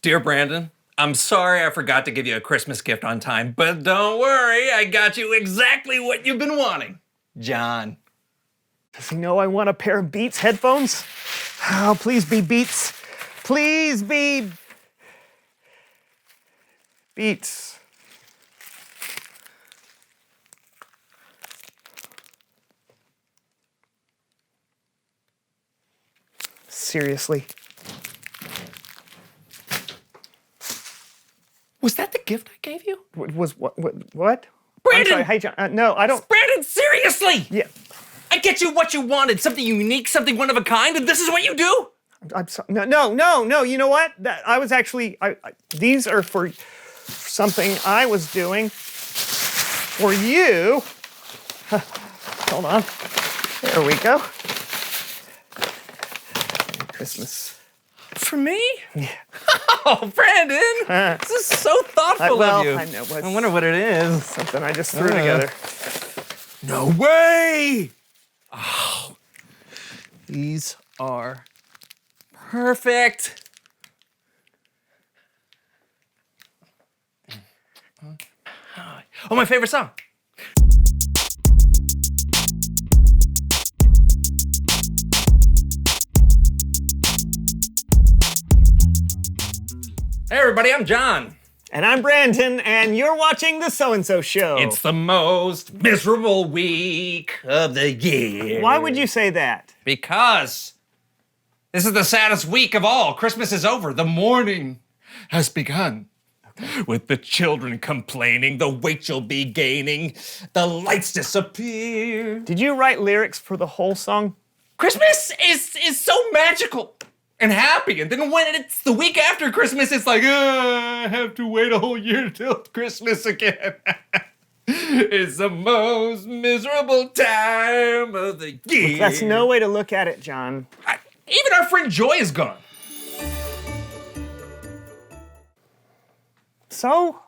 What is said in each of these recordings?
Dear Brandon, I'm sorry I forgot to give you a Christmas gift on time, but don't worry, I got you exactly what you've been wanting. John. Does he know I want a pair of Beats headphones? Oh, please be Beats. Please be Beats. Seriously. Was that the gift I gave you? What? Brandon! I'm sorry. Hey, John. No, I don't. Brandon, seriously! Yeah. I get you what you wanted, something unique, something one of a kind, and this is what you do? I'm sorry. No. You know what? I was actually. These are for something I was doing for you. Hold on. There we go. Christmas. For me? Yeah. Oh, Brandon! This is so thoughtful of you. I know. I wonder what it is. Something I just threw together. No way! Oh, these are perfect. Oh, my favorite song. Hey everybody, I'm John. And I'm Brandon, and you're watching the SoAndSo Show. It's the most miserable week of the year. Why would you say that? Because this is the saddest week of all. Christmas is over. The morning has begun. With the children complaining, the weight you'll be gaining, the lights disappear. Did you write lyrics for the whole song? Christmas is so magical and happy, and then when it's the week after Christmas, it's like, I have to wait a whole year till Christmas again. It's the most miserable time of the year. That's no way to look at it, John. Even our friend Joy is gone. So,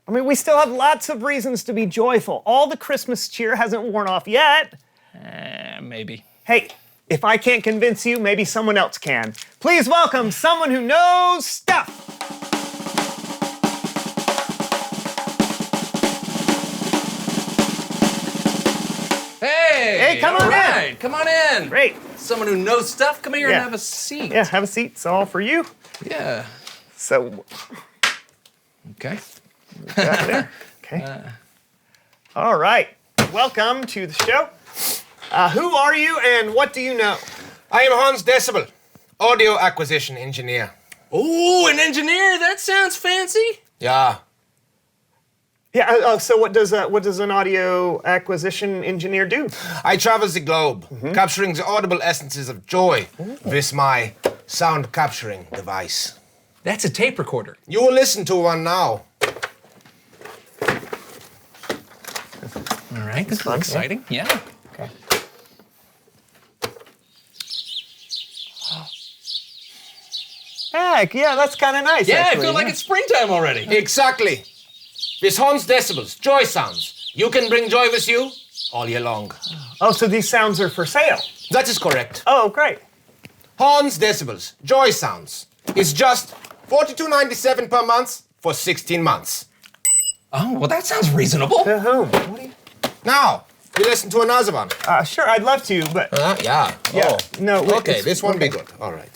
I mean, we still have lots of reasons to be joyful. All the Christmas cheer hasn't worn off yet. Maybe. Hey, if I can't convince you, maybe someone else can. Please welcome someone who knows stuff. Hey, come on all in. right, come on in. Great. Someone who knows stuff, come here Yeah. and have a seat. Yeah, have a seat. It's all for you. Yeah. So, Okay. got there. Okay. All right. Welcome to the show. Who are you and what do you know? I am Hans Decibel, audio acquisition engineer. Ooh, an engineer. That sounds fancy. Yeah. Yeah. So what does an audio acquisition engineer do? I travel the globe, capturing the audible essences of joy with my sound capturing device. That's a tape recorder. You will listen to one now. All right, this is exciting. Yeah. Okay. Heck, yeah, that's kind of nice. Yeah, actually, I feel like it's springtime already. Exactly. With Hans Decibel's joy sounds, you can bring joy with you all year long. Oh, so these sounds are for sale. That is correct. Oh, great. Hans Decibel's joy sounds is just $42.97 per month for 16 months. Oh, well, that sounds reasonable. To whom? Now, you listen to another one. Sure, I'd love to, but Yeah. yeah, Oh. no. wait, Okay, it's- this one be good. All right.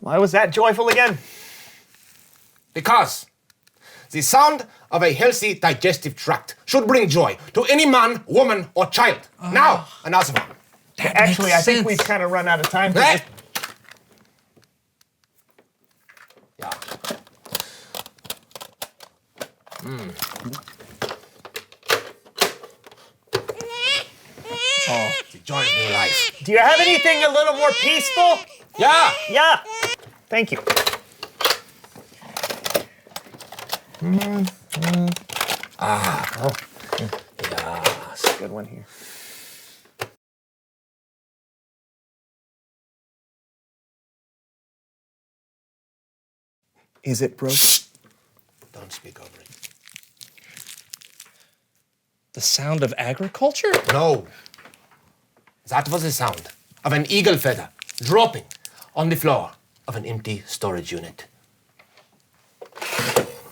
Why was that joyful again? Because the sound of a healthy digestive tract should bring joy to any man, woman, or child. Now, another one. That Actually, makes I think sense. we've kind of run out of time. For Eh? this. Yeah. Oh, the joy of new life. Do you have anything a little more peaceful? Yeah. Yeah. Thank you. Yes. Good one here. Is it broken? Don't speak over it. The sound of agriculture? No. That was the sound of an eagle feather dropping on the floor of an empty storage unit.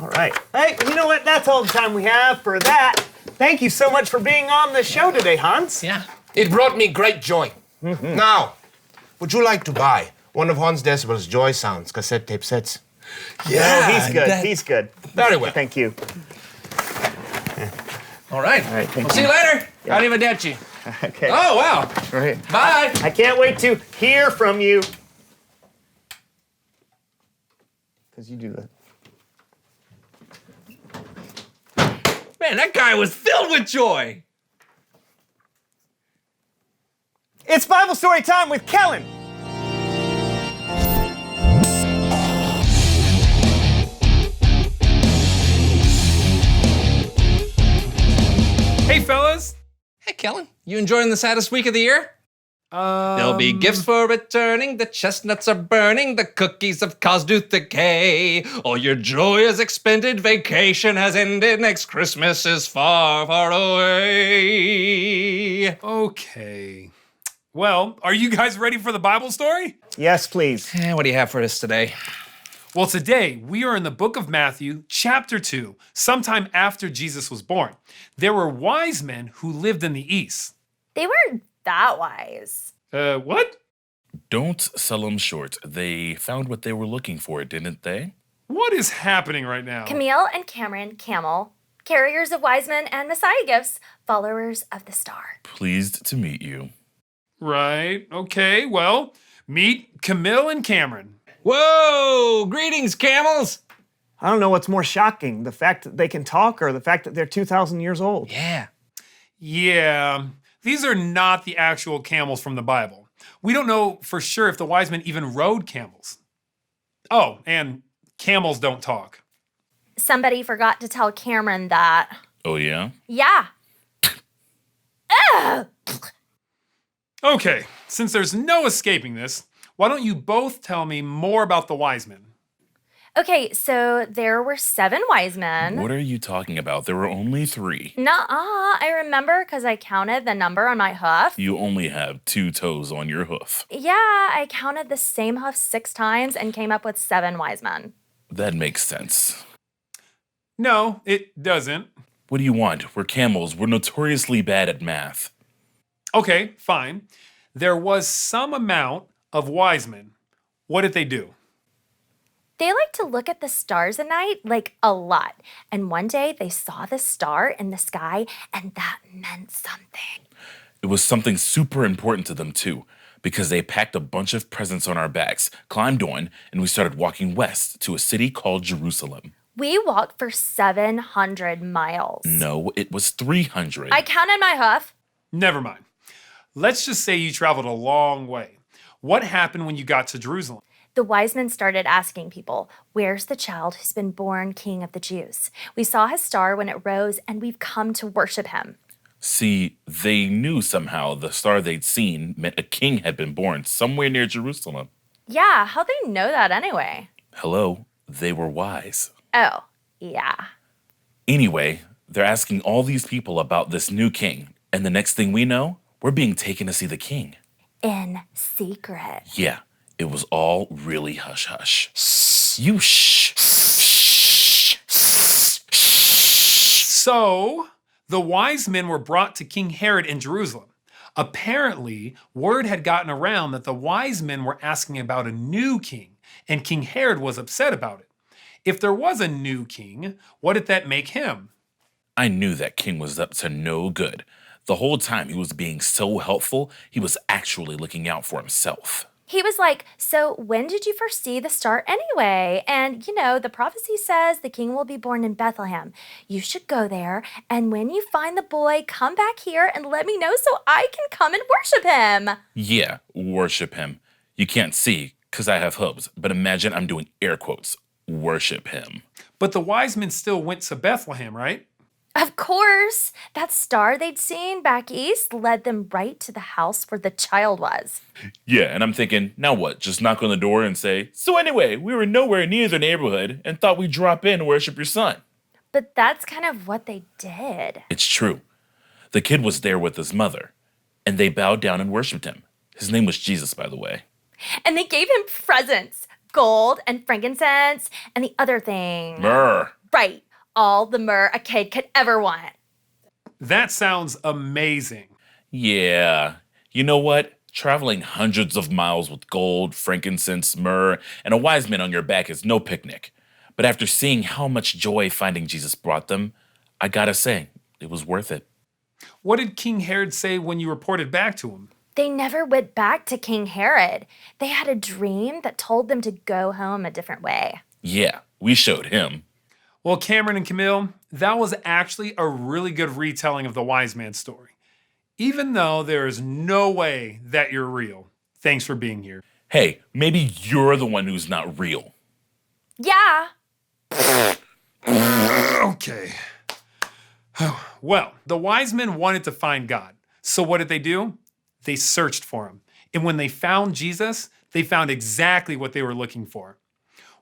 All right. Hey, you know what? That's all the time we have for that. Thank you so much for being on the show today, Hans. Yeah. It brought me great joy. Now, would you like to buy one of Hans Decibel's Joy Sounds cassette tape sets? Oh, he's good. He's good. Very well. Thank you. All right. All right, thank We'll see you later. Arrivederci. Okay. Oh, wow. All right. Bye. I can't wait to hear from you. Because you do that. Man, that guy was filled with joy. It's Bible story time with Kellen. Hey, fellas. Hey, Kellen, you enjoying the saddest week of the year? There'll be gifts for returning, the chestnuts are burning, the cookies have caused tooth decay. All your joy is expended, vacation has ended, next Christmas is far, far away. Okay. Well, are you guys ready for the Bible story? Yes, please. What do you have for us today? Well, today we are in the book of Matthew, chapter 2, sometime after Jesus was born. There were wise men who lived in the east. They weren't that wise. What? Don't sell them short. They found what they were looking for, didn't they? What is happening right now? Camille and Cameron, camel, carriers of wise men and Messiah gifts, followers of the star. Pleased to meet you. Right. Okay. Well, meet Camille and Cameron. Whoa! Greetings, camels! I don't know what's more shocking, the fact that they can talk or the fact that they're 2,000 years old. Yeah. Yeah. These are not the actual camels from the Bible. We don't know for sure if the wise men even rode camels. Oh, and camels don't talk. Somebody forgot to tell Cameron that. Oh, yeah? Yeah. Ugh. Okay, since there's no escaping this, why don't you both tell me more about the wise men? Okay, so there were 7 wise men. What are you talking about? There were only 3. Nuh-uh, I remember because I counted the number on my hoof. You only have 2 toes on your hoof. Yeah, I counted the same hoof 6 times and came up with 7 wise men. That makes sense. No, it doesn't. What do you want? We're camels. We're notoriously bad at math. Okay, fine. There was some amount of wise men. What did they do? They like to look at the stars at night, like a lot. And one day they saw the star in the sky, and that meant something. It was something super important to them, too, because they packed a bunch of presents on our backs, climbed on, and we started walking west to a city called Jerusalem. We walked for 700 miles. No, it was 300. I counted my hoof. Never mind. Let's just say you traveled a long way. What happened when you got to Jerusalem? The wise men started asking people, "Where's the child who's been born king of the Jews? We saw his star when it rose, and we've come to worship him." See, they knew somehow the star they'd seen meant a king had been born somewhere near Jerusalem. Yeah, how'd they know that anyway? Hello, they were wise. Oh, yeah. Anyway, they're asking all these people about this new king, and the next thing we know, we're being taken to see the king. In secret. Yeah, it was all really hush-hush. You shh. So, the wise men were brought to King Herod in Jerusalem. Apparently, word had gotten around that the wise men were asking about a new king, and King Herod was upset about it. If there was a new king, what did that make him? I knew that king was up to no good. The whole time he was being so helpful, he was actually looking out for himself. He was like, "So when did you first see the star anyway? And, the prophecy says the king will be born in Bethlehem. You should go there, and when you find the boy, come back here and let me know so I can come and worship him." Yeah, worship him. You can't see, because I have hooves, but imagine I'm doing air quotes. Worship him. But the wise men still went to Bethlehem, right? Of course, that star they'd seen back east led them right to the house where the child was. Yeah, and I'm thinking, now what? Just knock on the door and say, "So anyway, we were nowhere near the neighborhood and thought we'd drop in and worship your son." But that's kind of what they did. It's true. The kid was there with his mother, and they bowed down and worshiped him. His name was Jesus, by the way. And they gave him presents, gold and frankincense and the other thing. Myrrh. Right. All the myrrh a kid could ever want. That sounds amazing. Yeah. You know what? Traveling hundreds of miles with gold, frankincense, myrrh, and a wise man on your back is no picnic. But after seeing how much joy finding Jesus brought them, I gotta say, it was worth it. What did King Herod say when you reported back to him? They never went back to King Herod. They had a dream that told them to go home a different way. Yeah, we showed him. Well, Cameron and Camille, that was actually a really good retelling of the wise man story. Even though there is no way that you're real. Thanks for being here. Hey, maybe you're the one who's not real. Yeah. Okay. Well, the wise men wanted to find God. So what did they do? They searched for him. And when they found Jesus, they found exactly what they were looking for.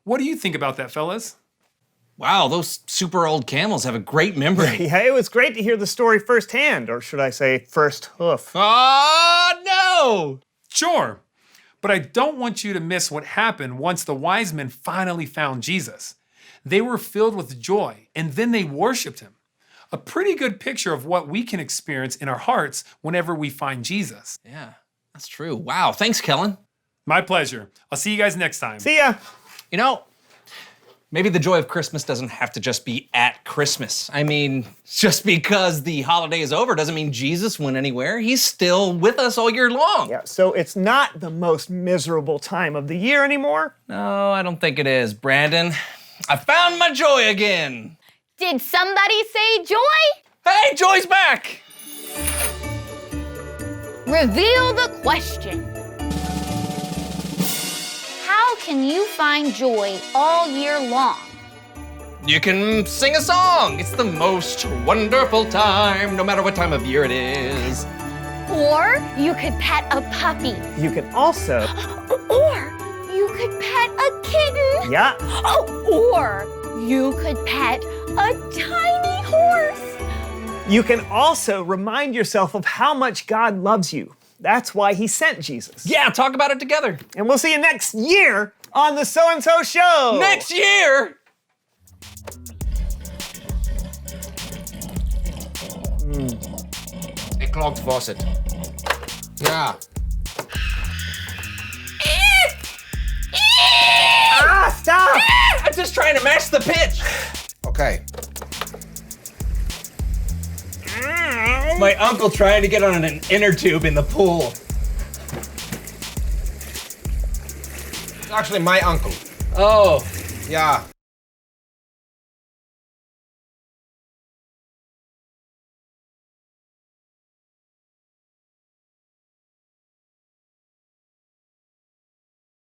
What do you think about that, fellas? Wow, those super old camels have a great memory. Yeah, it was great to hear the story firsthand, or should I say first hoof. Oh, no! Sure. But I don't want you to miss what happened once the wise men finally found Jesus. They were filled with joy, and then they worshiped him. A pretty good picture of what we can experience in our hearts whenever we find Jesus. Yeah, that's true. Wow, thanks, Kellen. My pleasure. I'll see you guys next time. See ya. You know, maybe the joy of Christmas doesn't have to just be at Christmas. I mean, just because the holiday is over doesn't mean Jesus went anywhere. He's still with us all year long. Yeah, so it's not the most miserable time of the year anymore. No, I don't think it is. Brandon, I found my joy again. Did somebody say joy? Hey, Joy's back! Reveal the question. How can you find joy all year long? You can sing a song. It's the most wonderful time, no matter what time of year it is. Or you could pet a puppy. You can also, Or you could pet a kitten. yeah, Oh, or you could pet a tiny horse. you can also remind yourself of how much God loves you. That's why he sent Jesus. Yeah, talk about it together. And we'll see you next year on the SoAndSo Show. Next year! A clogged faucet. Yeah. Ah, stop! I'm just trying to match the pitch. Okay. My uncle trying to get on an inner tube in the pool. Actually, my uncle. Oh, Yeah.